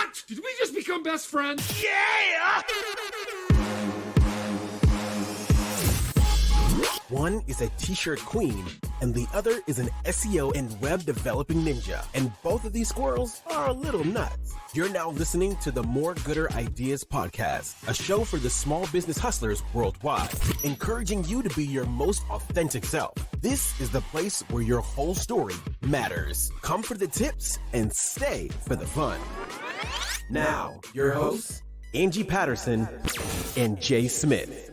What? Did we just become best friends? Yeah! One is a t-shirt queen, and the other is an SEO and web developing ninja. And both of these squirrels are a little nuts. You're now listening to the More Gooder Ideas podcast, a show for the small business hustlers worldwide, encouraging you to be your most authentic self. This is the place where your whole story matters. Come for the tips and stay for the fun. Now, your hosts, Angie Patterson and Jay Smith.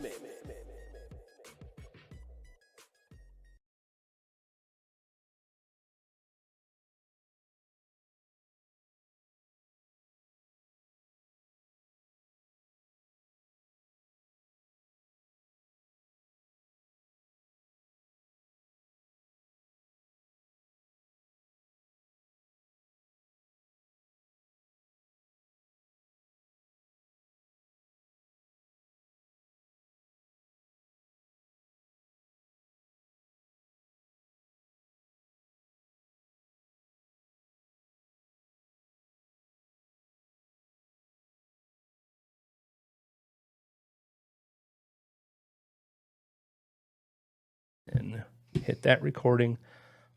And hit that recording.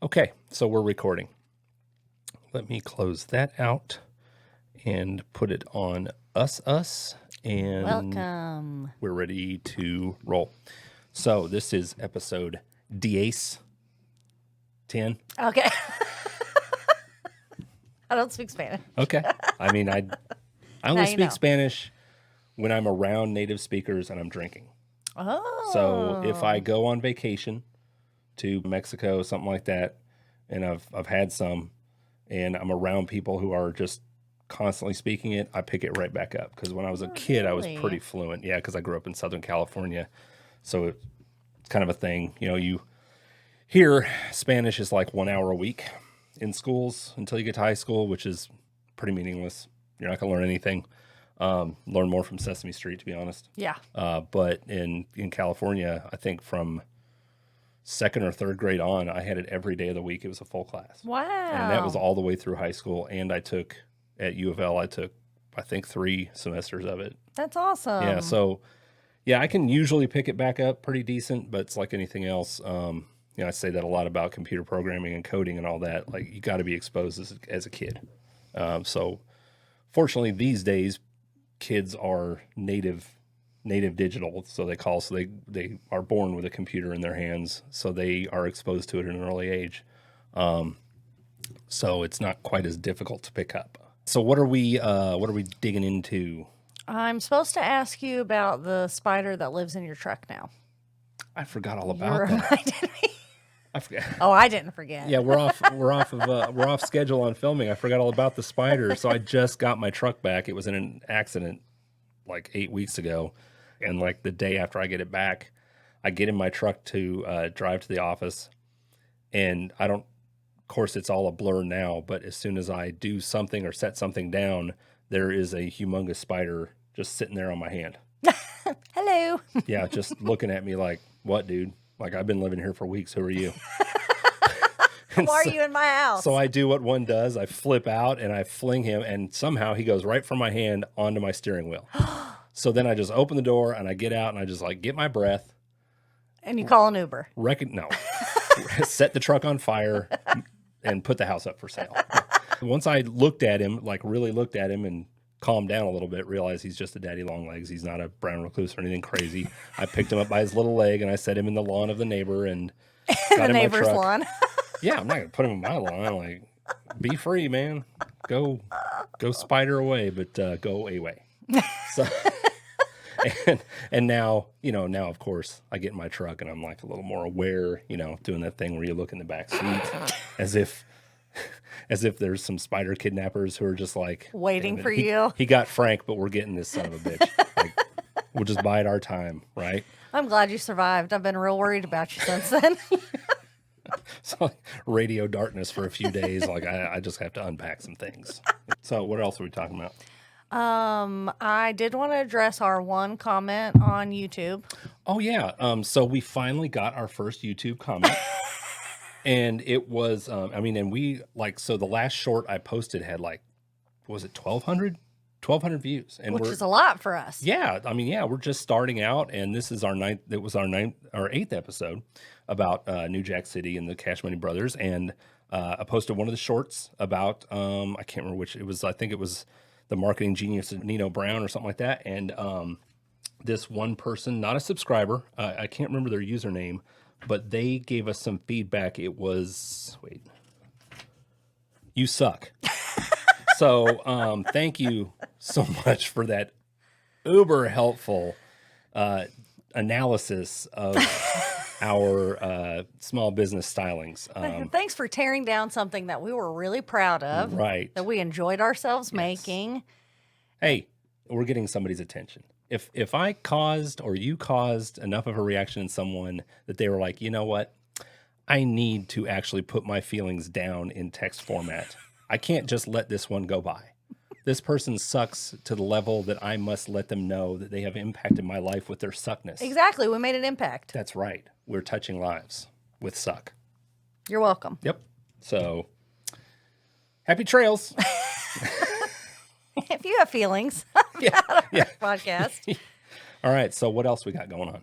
Okay, so we're recording. Let me close that out and put it on us, and welcome. We're ready to roll. So this is episode 10. Okay. I don't speak Spanish. Okay. I mean, I only speak know. Spanish when I'm around native speakers and I'm drinking. Oh. So if I go on vacation to Mexico, something like that, and I've had some, and I'm around people who are just constantly speaking it, I pick it right back up. Because when I was a kid, I was pretty fluent. Yeah, because I grew up in Southern California, so it's kind of a thing. You know, you hear Spanish is like 1 hour a week in schools until you get to high school, which is pretty meaningless. You're not going to learn anything. Learn more from Sesame Street, to be honest. Yeah. But in California, I think from second or third grade on, I had it every day of the week. It was a full class. Wow. And that was all the way through high school. And I took, at U of L, I think 3 semesters of it. That's awesome. Yeah. So, yeah, I can usually pick it back up pretty decent, but it's like anything else. You know, I say that a lot about computer programming and coding and all that. Like, you got to be exposed as a kid. So, fortunately, these days, kids are native digital, so they are born with a computer in their hands, so they are exposed to it at an early age. So it's not quite as difficult to pick up. So what are we digging into? I'm supposed to ask you about the spider that lives in your truck now. I forgot all You about that. reminded me. I forgot. Oh, I didn't forget. Yeah, we're off schedule on filming. I forgot all about the spider. So I just got my truck back. It was in an accident like 8 weeks ago. And like the day after I get it back, I get in my truck to drive to the office, and of course it's all a blur now, but as soon as I do something or set something down, there is a humongous spider just sitting there on my hand. Hello. Yeah, just looking at me like, what, dude? Like, I've been living here for weeks. Who are you? Why are you in my house? So I do what one does. I flip out and I fling him, and somehow he goes right from my hand onto my steering wheel. So then I just open the door and I get out and I just like get my breath. And you call an Uber. Set the truck on fire and put the house up for sale. Once I looked at him, like really looked at him and calmed down a little bit, realized he's just a daddy long legs. He's not a brown recluse or anything crazy. I picked him up by his little leg and I set him in the lawn of the neighbor and got the in neighbor's my truck. lawn. Yeah, I'm not gonna put him in my lawn. Like, be free, man. Go spider away, but go away. So, and now, of course, I get in my truck and I'm like a little more aware, doing that thing where you look in the back seat as if there's some spider kidnappers who are just like Waiting for you. He got Frank, but we're getting this son of a bitch. Like, we'll just bide our time, right? I'm glad you survived. I've been real worried about you since then. So like, radio darkness for a few days. Like I just have to unpack some things. So what else are we talking about? I did want to address our one comment on YouTube. Oh yeah. So we finally got our first YouTube comment. And it was, and we so the last short I posted had like, was it 1,200 1,200 views. And which is a lot for us. Yeah. I mean, yeah, we're just starting out, and this is our eighth episode about New Jack City and the Cash Money Brothers. And I posted one of the shorts about, I can't remember which it was. I think it was the marketing genius of Nino Brown or something like that. And this one person, not a subscriber, I can't remember their username, but they gave us some feedback. It was, you suck. So thank you so much for that uber helpful analysis of our small business stylings. Thanks for tearing down something that we were really proud of. Right. That we enjoyed ourselves making. Hey, we're getting somebody's attention. If I caused or you caused enough of a reaction in someone that they were like, you know what, I need to actually put my feelings down in text format. I can't just let this one go by. This person sucks to the level that I must let them know that they have impacted my life with their suckness. Exactly. We made an impact. That's right. We're touching lives with suck. You're welcome. Yep. So, happy trails. If you have feelings Yeah. podcast. All right. So, what else we got going on?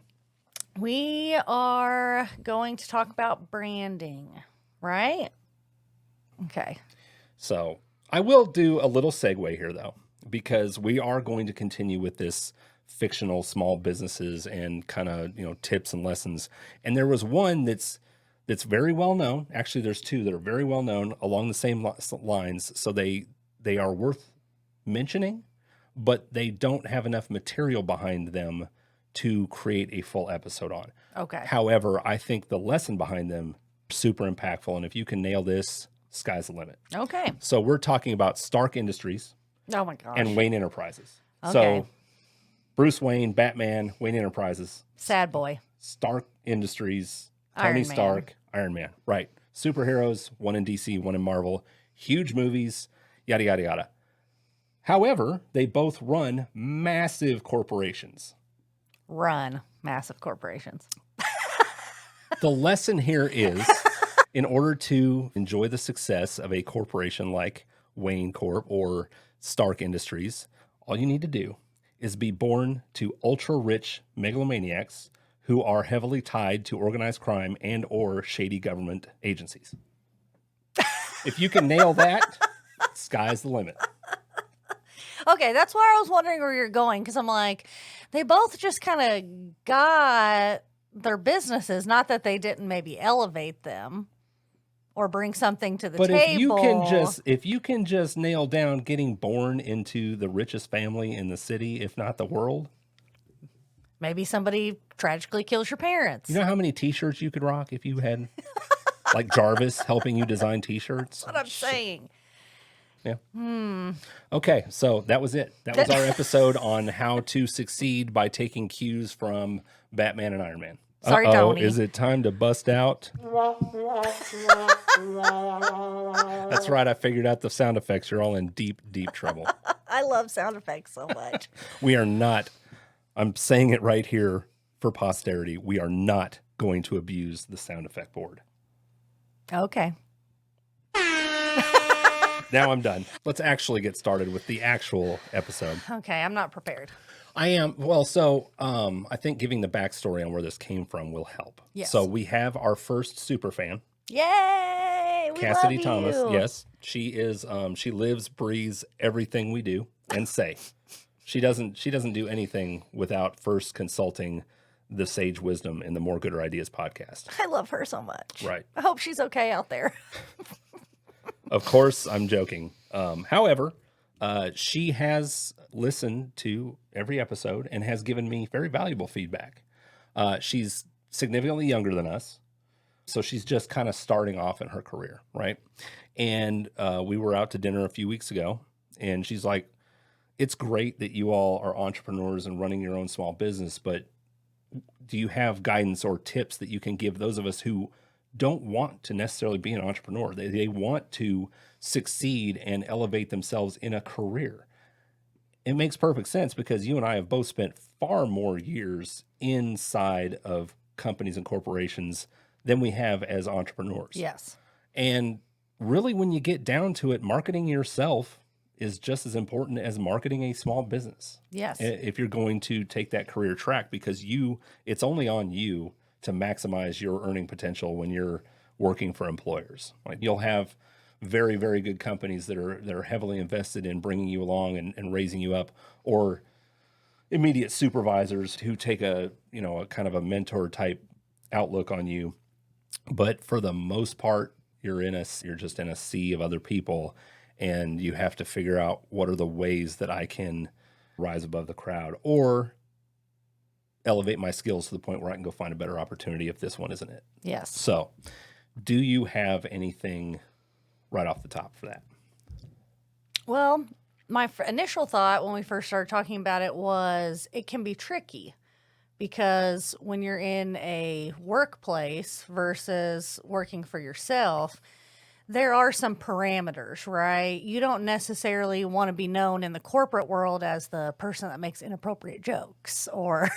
We are going to talk about branding, right? Okay. So I will do a little segue here, though, because we are going to continue with this fictional small businesses and kind of, tips and lessons. And there was one that's very well known. Actually, there's two that are very well known along the same lines. So they are worth mentioning, but they don't have enough material behind them to create a full episode on. Okay. However, I think the lesson behind them super impactful. And if you can nail this, sky's the limit. Okay. So we're talking about Stark Industries Oh my gosh. and Wayne Enterprises. Okay. So Bruce Wayne, Batman, Wayne Enterprises, Sad boy. Stark Industries, Iron Tony Man. Stark, Iron Man. Right. Superheroes, one in DC, one in Marvel. Huge movies, yada, yada, yada. However, they both run massive corporations. Run massive corporations. The lesson here is, in order to enjoy the success of a corporation like Wayne Corp or Stark Industries, all you need to do is be born to ultra-rich megalomaniacs who are heavily tied to organized crime and or shady government agencies. If you can nail that, sky's the limit. Okay, that's why I was wondering where you're going, because I'm like, they both just kind of got their businesses, not that they didn't maybe elevate them or bring something to the But table. if you can just nail down getting born into the richest family in the city, if not the world. Maybe somebody tragically kills your parents. You know how many t-shirts you could rock if you had like Jarvis helping you design t-shirts? That's what I'm saying. Yeah. Okay, so that was it. That was our episode on how to succeed by taking cues from Batman and Iron Man. Sorry, Tony. Is it time to bust out? That's right. I figured out the sound effects. You're all in deep, deep trouble. I love sound effects so much. We are not, I'm saying it right here for posterity, we are not going to abuse the sound effect board. Okay. Now I'm done. Let's actually get started with the actual episode. Okay, I'm not prepared. I am. Well, so I think giving the backstory on where this came from will help. Yes. So we have our first super fan, Yay! We Cassidy love Thomas. you. Yes, she is. She lives, breathes everything we do and say. She doesn't do anything without first consulting the sage wisdom in the More Gooder Ideas podcast. I love her so much. Right. I hope she's okay out there. Of course, I'm joking. However, she has listened to every episode and has given me very valuable feedback. She's significantly younger than us, so she's just kind of starting off in her career, right? And we were out to dinner a few weeks ago, and she's like, it's great that you all are entrepreneurs and running your own small business, but do you have guidance or tips that you can give those of us who don't want to necessarily be an entrepreneur? They want to succeed and elevate themselves in a career. It makes perfect sense because you and I have both spent far more years inside of companies and corporations than we have as entrepreneurs. Yes. And really, when you get down to it, marketing yourself is just as important as marketing a small business. Yes. If you're going to take that career track, because it's only on you to maximize your earning potential when you're working for employers. Like, you'll have very, very good companies that are heavily invested in bringing you along and raising you up, or immediate supervisors who take a kind of a mentor type outlook on you. But for the most part, you're just in a sea of other people, and you have to figure out what are the ways that I can rise above the crowd or elevate my skills to the point where I can go find a better opportunity if this one isn't it. Yes. So, do you have anything right off the top for that? Well, my initial thought when we first started talking about it was it can be tricky, because when you're in a workplace versus working for yourself, there are some parameters, right? You don't necessarily want to be known in the corporate world as the person that makes inappropriate jokes, or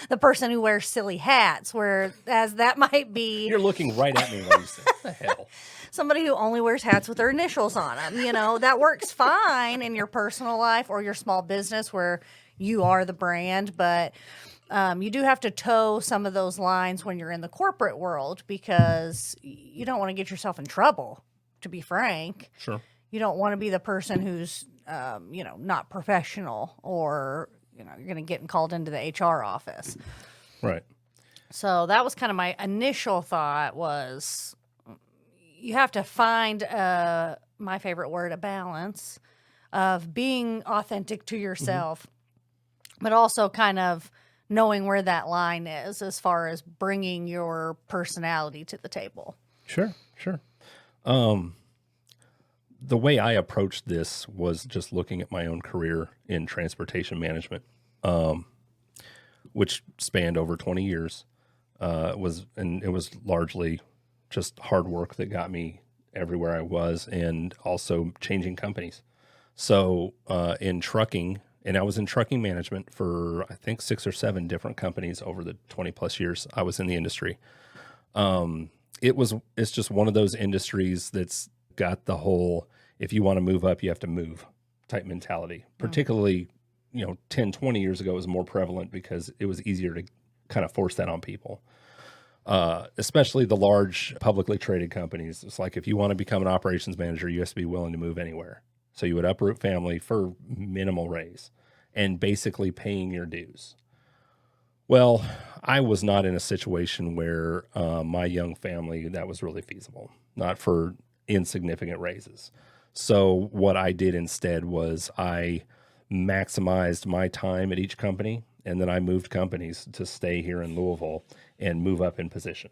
the person who wears silly hats, whereas that might be... You're looking right at me when you say, what the hell? Somebody who only wears hats with their initials on them. That works fine in your personal life or your small business where you are the brand, but you do have to toe some of those lines when you're in the corporate world, because you don't want to get yourself in trouble, to be frank. Sure. You don't want to be the person who's, not professional, or, you're going to get called into the HR office. Right. So that was kind of my initial thought, was you have to find, my favorite word, a balance of being authentic to yourself, but also kind of knowing where that line is as far as bringing your personality to the table. Sure. The way I approached this was just looking at my own career in transportation management, which spanned over 20 years. It was largely just hard work that got me everywhere I was, and also changing companies. So in trucking, and I was in trucking management for, I think, 6 or 7 different companies over the 20 plus years I was in the industry. It's just one of those industries that's got the whole, if you want to move up, you have to move type mentality. Particularly, 10, 20 years ago, it was more prevalent because it was easier to kind of force that on people. Especially the large publicly traded companies. It's like, if you want to become an operations manager, you have to be willing to move anywhere. So you would uproot family for minimal raise and basically paying your dues. Well, I was not in a situation where my young family, that was really feasible, not for insignificant raises. So what I did instead was I maximized my time at each company, and then I moved companies to stay here in Louisville and move up in position.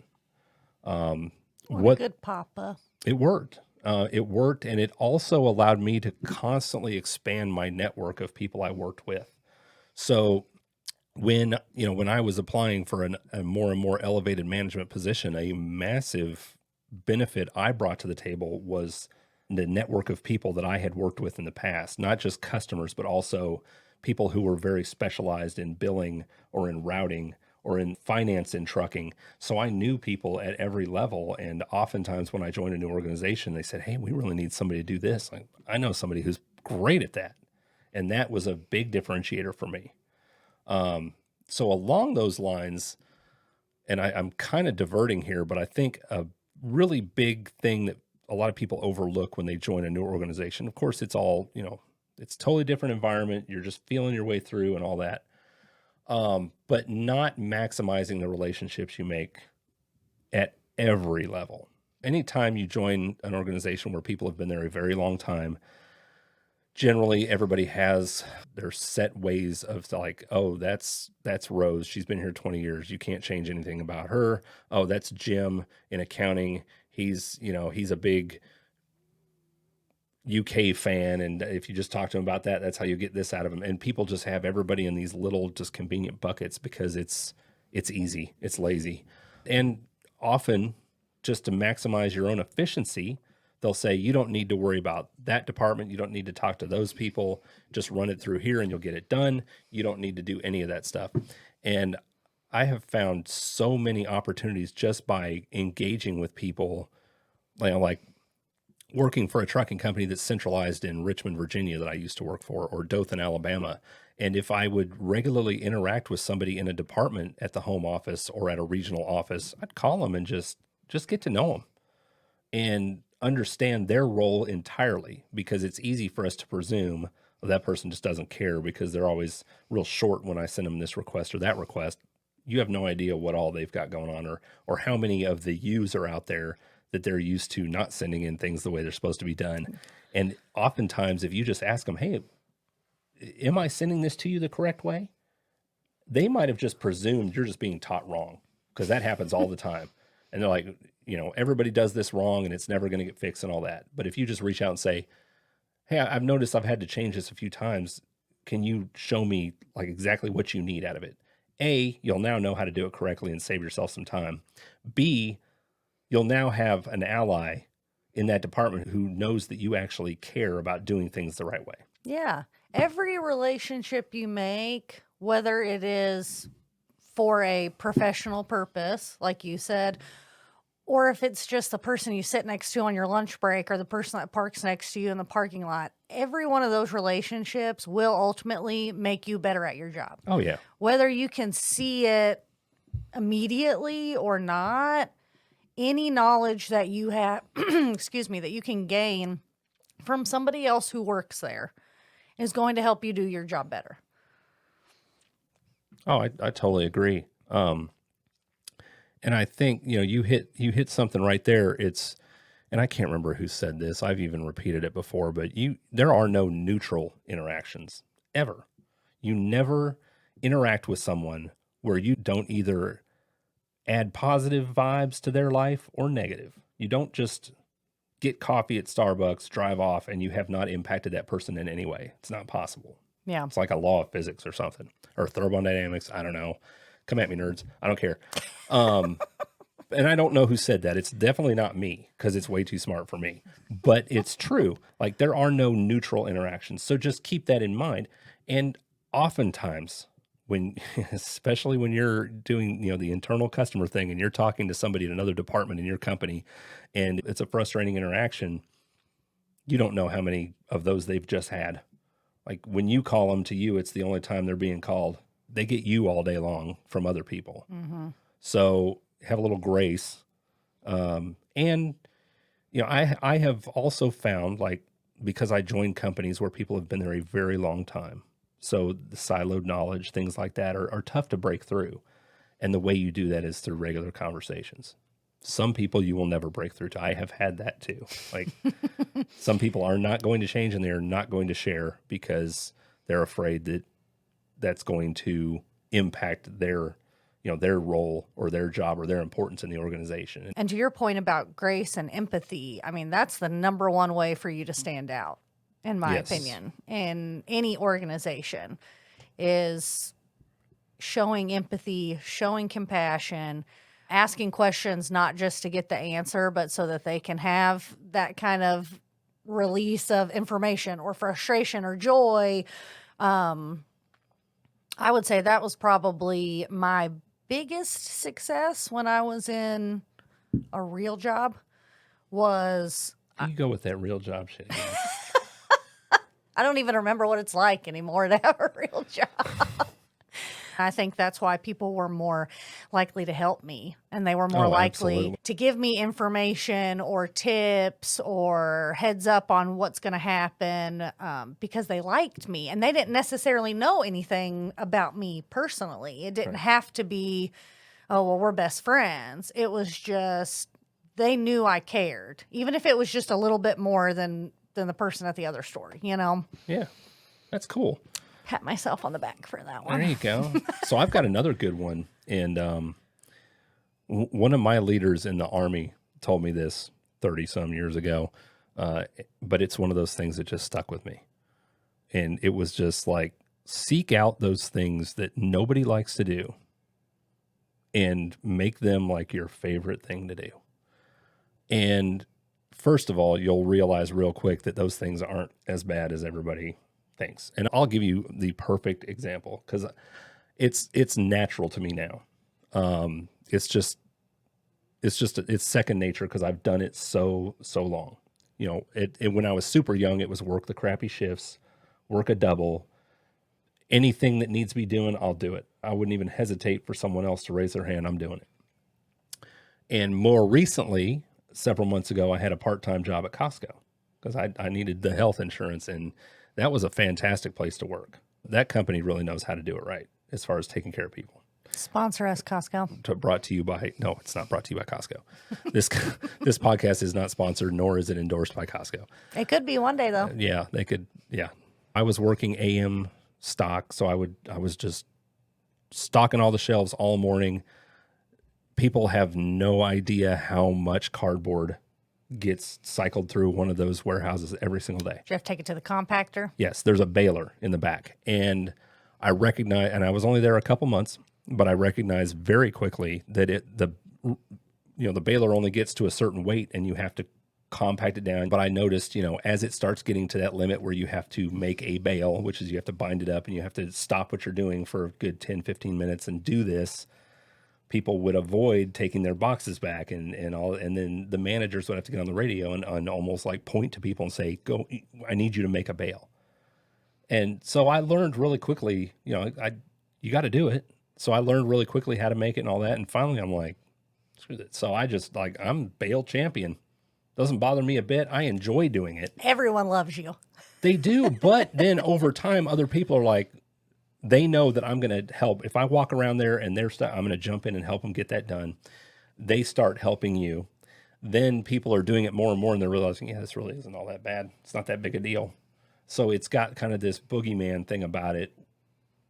What a good papa. It worked. It worked, and it also allowed me to constantly expand my network of people I worked with. So when I was applying for a more and more elevated management position, a massive benefit I brought to the table was the network of people that I had worked with in the past, not just customers, but also people who were very specialized in billing or in routing or in finance and trucking. So I knew people at every level. And oftentimes when I joined a new organization, they said, hey, we really need somebody to do this. I know somebody who's great at that. And that was a big differentiator for me. So along those lines, and I'm kind of diverting here, but I think a really big thing that a lot of people overlook when they join a new organization, of course, it's all, it's a totally different environment. You're just feeling your way through and all that. But not maximizing the relationships you make at every level. Anytime you join an organization where people have been there a very long time, generally everybody has their set ways of like, oh, that's Rose. She's been here 20 years. You can't change anything about her. Oh, that's Jim in accounting. He's a big UK fan, and if you just talk to him about that, that's how you get this out of him. And people just have everybody in these little just convenient buckets because it's easy, it's lazy. And often, just to maximize your own efficiency, they'll say, you don't need to worry about that department. You don't need to talk to those people. Just run it through here and you'll get it done. You don't need to do any of that stuff. And I have found so many opportunities just by engaging with people, like working for a trucking company that's centralized in Richmond, Virginia, that I used to work for, or Dothan, Alabama. And if I would regularly interact with somebody in a department at the home office or at a regional office, I'd call them and just get to know them and understand their role entirely, because it's easy for us to presume that person just doesn't care because they're always real short when I send them this request or that request. You have no idea what all they've got going on, or how many of the yous are out there that they're used to not sending in things the way they're supposed to be done. And oftentimes, if you just ask them, hey, am I sending this to you the correct way? They might have just presumed you're just being taught wrong, because that happens all the time. And they're like, everybody does this wrong and it's never going to get fixed and all that. But if you just reach out and say, hey, I've noticed I've had to change this a few times. Can you show me like exactly what you need out of it? A, you'll now know how to do it correctly and save yourself some time. B, you'll now have an ally in that department who knows that you actually care about doing things the right way. Yeah. Every relationship you make, whether it is for a professional purpose, like you said, or if it's just the person you sit next to on your lunch break or the person that parks next to you in the parking lot, every one of those relationships will ultimately make you better at your job. Oh, yeah. Whether you can see it immediately or not, any knowledge that you have, excuse me, that you can gain from somebody else who works there is going to help you do your job better. Oh, I totally agree. And I think, you hit something right there. And I can't remember who said this. I've even repeated it before, but there are no neutral interactions ever. You never interact with someone where you don't either add positive vibes to their life or negative. You don't just get coffee at Starbucks, drive off, and you have not impacted that person in any way. It's not possible. Yeah. It's like a law of physics or something, or thermodynamics. I don't know. Come at me, nerds. I don't care. And I don't know who said that. It's definitely not me, because it's way too smart for me. But it's true. Like, there are no neutral interactions. So just keep that in mind. And oftentimes, especially when you're doing, the internal customer thing and you're talking to somebody in another department in your company and it's a frustrating interaction, you don't know how many of those they've just had. Like, when you call them, to you, it's the only time they're being called. They get you all day long from other people. Mm-hmm. So have a little grace. And, I have also found, like, because I joined companies where people have been there a very long time. So the siloed knowledge, things like that are tough to break through. And the way you do that is through regular conversations. Some people you will never break through to. I have had that too. Like, some people are not going to change and they're not going to share because they're afraid that that's going to impact their role or their job or their importance in the organization. And to your point about grace and empathy, I mean, that's the number one way for you to stand out, in my opinion, in any organization, is showing empathy, showing compassion, asking questions, not just to get the answer, but so that they can have that kind of release of information or frustration or joy. I would say that was probably my biggest success when I was in a real job. You go with that real job shit. I don't even remember what it's like anymore to have a real job. I think that's why people were more likely to help me, and they were more likely to give me information or tips or heads up on what's going to happen, because they liked me and they didn't necessarily know anything about me personally. It didn't have to be, oh, well, we're best friends. It was just, they knew I cared, even if it was just a little bit more than the person at the other store, Yeah, that's cool. Pat myself on the back for that one. There you go. So I've got another good one. And one of my leaders in the Army told me this 30 some years ago. But it's one of those things that just stuck with me. And it was just like, seek out those things that nobody likes to do and make them like your favorite thing to do. And first of all, you'll realize real quick that those things aren't as bad as everybody thinks. And I'll give you the perfect example, because it's natural to me now. It's second nature because I've done it so long. You know, when I was super young, it was work the crappy shifts, work a double. Anything that needs to be doing, I'll do it. I wouldn't even hesitate for someone else to raise their hand. I'm doing it. And more recently, several months ago, I had a part-time job at Costco because I needed the health insurance, and that was a fantastic place to work. That company really knows how to do it right as far as taking care of people. Sponsor us, Costco. Brought to you by, no, it's not brought to you by Costco. This podcast is not sponsored, nor is it endorsed by Costco. It could be one day, though. Yeah, they could. Yeah. I was working AM stock, so I was just stocking all the shelves all morning. People have no idea how much cardboard gets cycled through one of those warehouses every single day. Do you have to take it to the compactor? Yes, there's a baler in the back. And I recognize, and I was only there a couple months, but I recognized very quickly that the baler only gets to a certain weight and you have to compact it down. But I noticed, as it starts getting to that limit where you have to make a bale, which is you have to bind it up and you have to stop what you're doing for a good 10, 15 minutes and do this, people would avoid taking their boxes back and then the managers would have to get on the radio and almost like point to people and say, go, I need you to make a bale. And so I learned really quickly, you got to do it. So I learned really quickly how to make it and all that. And finally I'm like, screw it. So I just I'm bale champion. Doesn't bother me a bit. I enjoy doing it. Everyone loves you. They do. But then over time, other people are like, they know that I'm going to help. If I walk around there and they're I'm going to jump in and help them get that done. They start helping you. Then people are doing it more and more and they're realizing, yeah, this really isn't all that bad. It's not that big a deal. So it's got kind of this boogeyman thing about it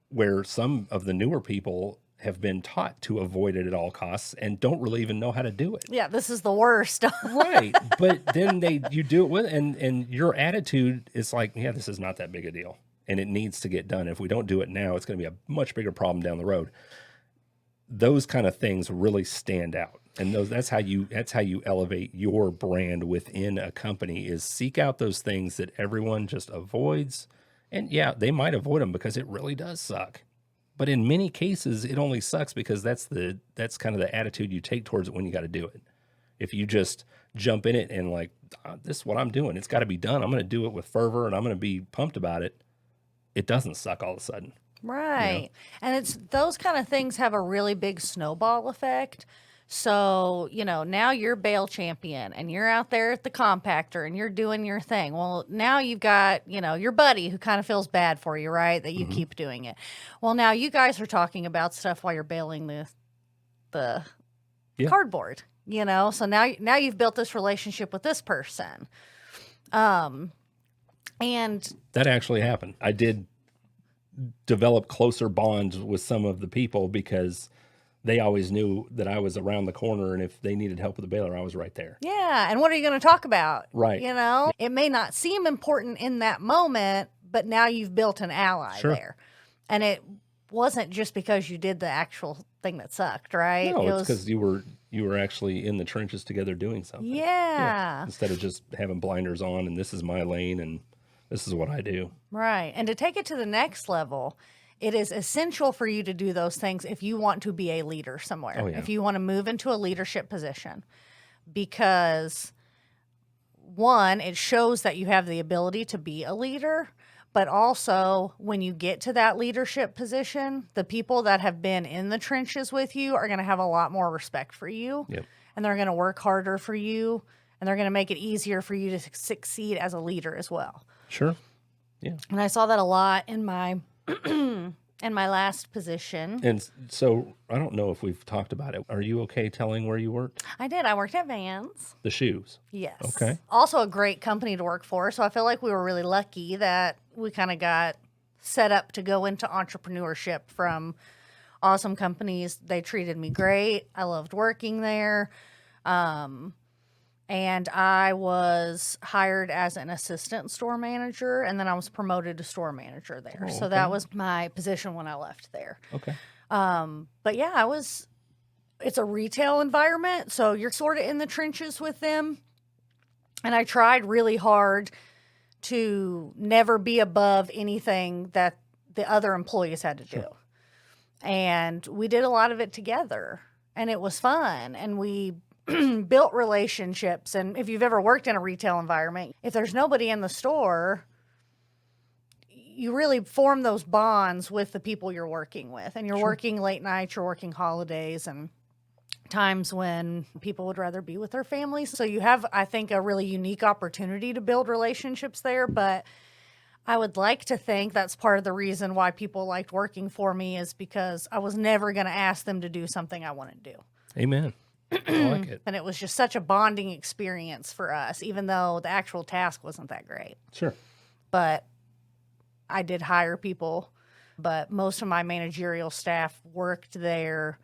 where some of the newer people have been taught to avoid it at all costs and don't really even know how to do it. Yeah, this is the worst. Right. But then you do it with, and your attitude is like, yeah, this is not that big a deal. And it needs to get done. If we don't do it now, it's going to be a much bigger problem down the road. Those kind of things really stand out. And that's how you elevate your brand within a company is seek out those things that everyone just avoids. And yeah, they might avoid them because it really does suck. But in many cases, it only sucks because that's kind of the attitude you take towards it when you got to do it. If you just jump in it and like, this is what I'm doing. It's got to be done. I'm going to do it with fervor and I'm going to be pumped about it. It doesn't suck all of a sudden. Right. And it's those kind of things have a really big snowball effect. So, now you're bale champion and you're out there at the compactor and you're doing your thing. Well, now you've got, your buddy who kind of feels bad for you, right? That you keep doing it. Well, now you guys are talking about stuff while you're baling the cardboard, So now you've built this relationship with this person. And that actually happened. I did develop closer bonds with some of the people because they always knew that I was around the corner, and if they needed help with the baler, I was right there. Yeah, and what are you going to talk about? Right. It may not seem important in that moment, but now you've built an ally there. And it wasn't just because you did the actual thing that sucked, right? No, it's because you were actually in the trenches together doing something. Yeah. Instead of just having blinders on, and this is my lane, and this is what I do. Right. And to take it to the next level, it is essential for you to do those things if you want to be a leader somewhere. Oh, yeah. If you want to move into a leadership position. Because, one, it shows that you have the ability to be a leader. But also, when you get to that leadership position, the people that have been in the trenches with you are going to have a lot more respect for you. Yep. And they're going to work harder for you. And they're going to make it easier for you to succeed as a leader as well. Sure. Yeah. And I saw that a lot in my in my last position. And so I don't know if we've talked about it. Are you okay telling where you worked? I did. I worked at Vans. The shoes. Yes. Okay. Also a great company to work for. So I feel like we were really lucky that we kind of got set up to go into entrepreneurship from awesome companies. They treated me great. I loved working there. And I was hired as an assistant store manager, and then I was promoted to store manager there. Oh, so that was my position when I left there. Okay. But yeah, it's a retail environment, so you're sort of in the trenches with them. And I tried really hard to never be above anything that the other employees had to do. And we did a lot of it together, and it was fun. And we built relationships. And if you've ever worked in a retail environment, if there's nobody in the store, you really form those bonds with the people you're working with. And you're working late nights, you're working holidays, and times when people would rather be with their families. So you have, I think, a really unique opportunity to build relationships there. But I would like to think that's part of the reason why people liked working for me, is because I was never going to ask them to do something I wouldn't do. Amen. I like it. And it was just such a bonding experience for us, even though the actual task wasn't that great. Sure. But I did hire people, but most of my managerial staff worked there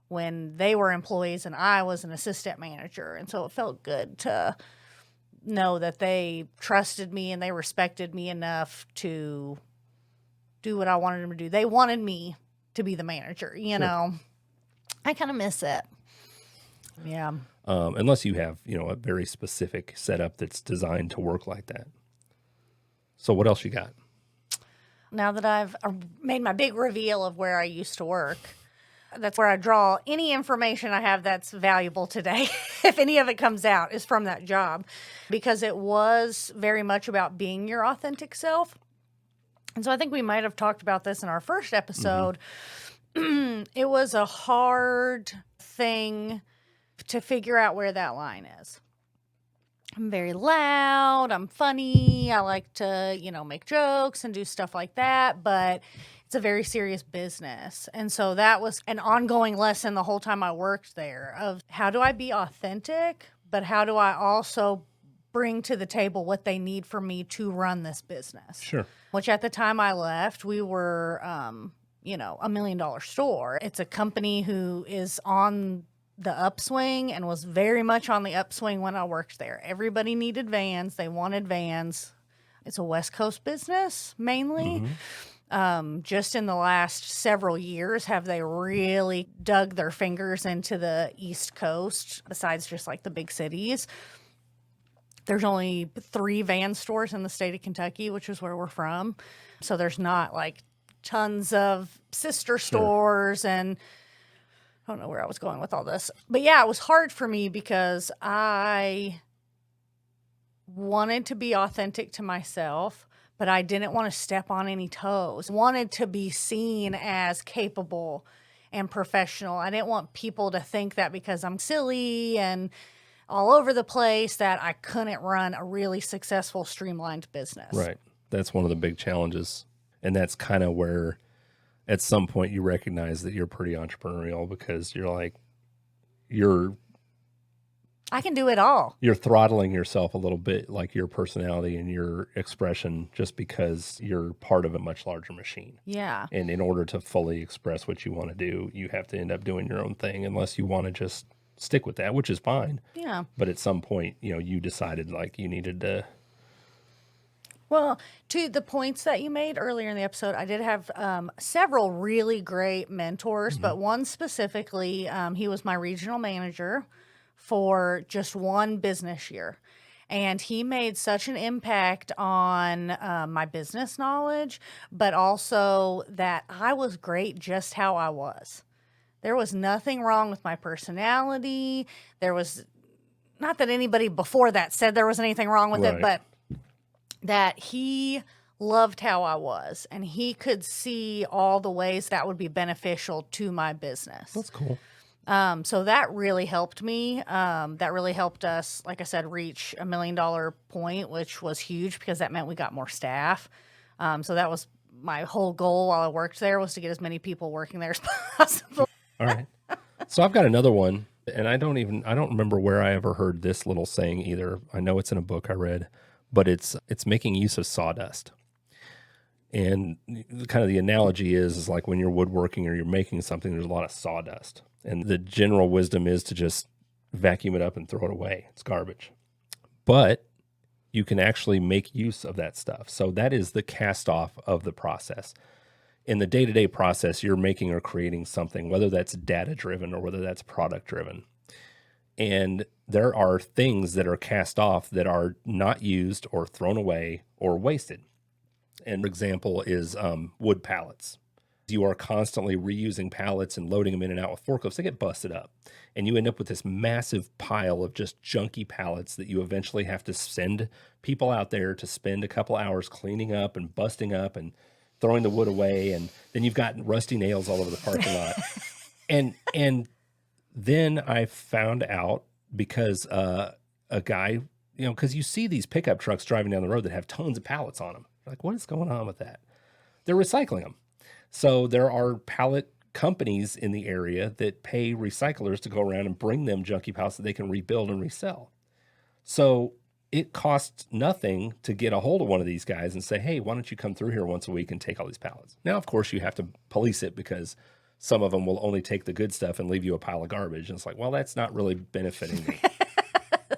when they were employees and I was an assistant manager. And so it felt good to know that they trusted me and they respected me enough to do what I wanted them to do. They wanted me to be the manager, you know. I kind of miss it. Yeah. Unless you have, a very specific setup that's designed to work like that. So what else you got? Now that I've made my big reveal of where I used to work, that's where I draw any information I have that's valuable today, if any of it comes out, is from that job, because it was very much about being your authentic self. And so I think we might have talked about this in our first episode. Mm-hmm. It was a hard thing to figure out where that line is. I'm very loud, I'm funny, I like to, make jokes and do stuff like that, but it's a very serious business. And so that was an ongoing lesson the whole time I worked there, of how do I be authentic, but how do I also bring to the table what they need for me to run this business? Sure. Which at the time I left, we were, $1 million store. It's a company who is on the upswing and was very much on the upswing when I worked there. Everybody needed vans. They wanted vans. It's a West Coast business mainly. Mm-hmm. Just in the last several years have they really dug their fingers into the East Coast, besides just like the big cities. There's only 3 van stores in the state of Kentucky, which is where we're from. So there's not like tons of sister stores, and I don't know where I was going with all this. But yeah, it was hard for me because I wanted to be authentic to myself, but I didn't want to step on any toes. I wanted to be seen as capable and professional. I didn't want people to think that because I'm silly and all over the place that I couldn't run a really successful, streamlined business. Right. That's one of the big challenges. And that's kind of where at some point you recognize that you're pretty entrepreneurial, because you're like, I can do it all. You're throttling yourself a little bit, like your personality and your expression, just because you're part of a much larger machine. Yeah. And in order to fully express what you want to do, you have to end up doing your own thing, unless you want to just stick with that, which is fine. Yeah. But at some point, you decided like you needed to. Well, to the points that you made earlier in the episode, I did have several really great mentors, but one specifically, he was my regional manager for just one business year. And he made such an impact on my business knowledge, but also that I was great just how I was. There was nothing wrong with my personality. There was, not that anybody before that said there was anything wrong with it, but that he loved how I was, and he could see all the ways that would be beneficial to my business. That's cool. So that really helped me. That really helped us, like I said, reach $1 million point, which was huge because that meant we got more staff. So that was my whole goal while I worked there, was to get as many people working there as possible. All right. So I've got another one, and I don't remember where I ever heard this little saying either. I know it's in a book I read, but it's making use of sawdust. And kind of the analogy is like when you're woodworking or you're making something, there's a lot of sawdust. And the general wisdom is to just vacuum it up and throw it away. It's garbage. But you can actually make use of that stuff. So that is the cast off of the process. In the day-to-day process, you're making or creating something, whether that's data-driven or whether that's product-driven. And there are things that are cast off that are not used or thrown away or wasted. An example is wood pallets. You are constantly reusing pallets and loading them in and out with forklifts. They get busted up. And you end up with this massive pile of just junky pallets that you eventually have to send people out there to spend a couple hours cleaning up and busting up and throwing the wood away. And then you've got rusty nails all over the parking lot. And then I found out because a guy, because you see these pickup trucks driving down the road that have tons of pallets on them. Like, what is going on with that? They're recycling them. So there are pallet companies in the area that pay recyclers to go around and bring them junky pallets that they can rebuild and resell. So it costs nothing to get a hold of one of these guys and say, hey, why don't you come through here once a week and take all these pallets? Now, of course, you have to police it because some of them will only take the good stuff and leave you a pile of garbage. And it's like, well, that's not really benefiting me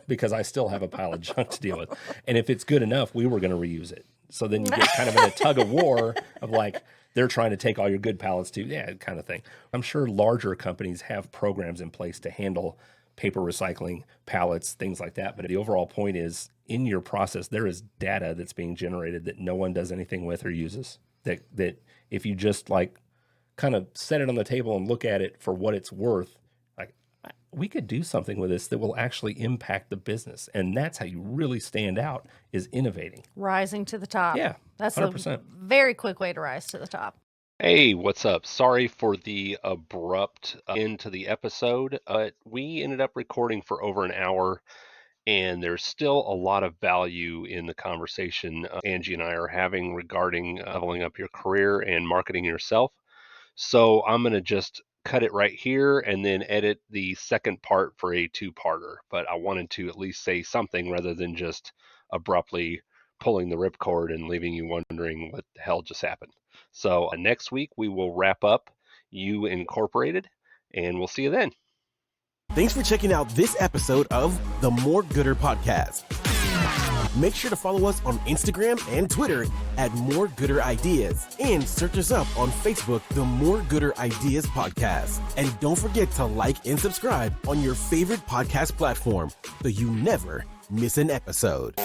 because I still have a pile of junk to deal with. And if it's good enough, we were going to reuse it. So then you get kind of in a tug of war of like, they're trying to take all your good pallets too. Yeah, kind of thing. I'm sure larger companies have programs in place to handle paper recycling, pallets, things like that. But the overall point is in your process, there is data that's being generated that no one does anything with or uses. That if you just like kind of set it on the table and look at it for what it's worth, like we could do something with this that will actually impact the business. And that's how you really stand out, is innovating. Rising to the top. Yeah, that's 100%. a very quick way to rise to the top. Hey, what's up? Sorry for the abrupt end to the episode. We ended up recording for over an hour, and there's still a lot of value in the conversation Angie and I are having regarding leveling up your career and marketing yourself. So I'm going to just cut it right here and then edit the second part for a two-parter. But I wanted to at least say something rather than just abruptly pulling the ripcord and leaving you wondering what the hell just happened. So next week we will wrap up You Incorporated, and we'll see you then. Thanks for checking out this episode of the More Gooder Podcast. Make sure to follow us on Instagram and Twitter at More Gooder Ideas, and search us up on Facebook, the More Gooder Ideas Podcast. And don't forget to like and subscribe on your favorite podcast platform so you never miss an episode.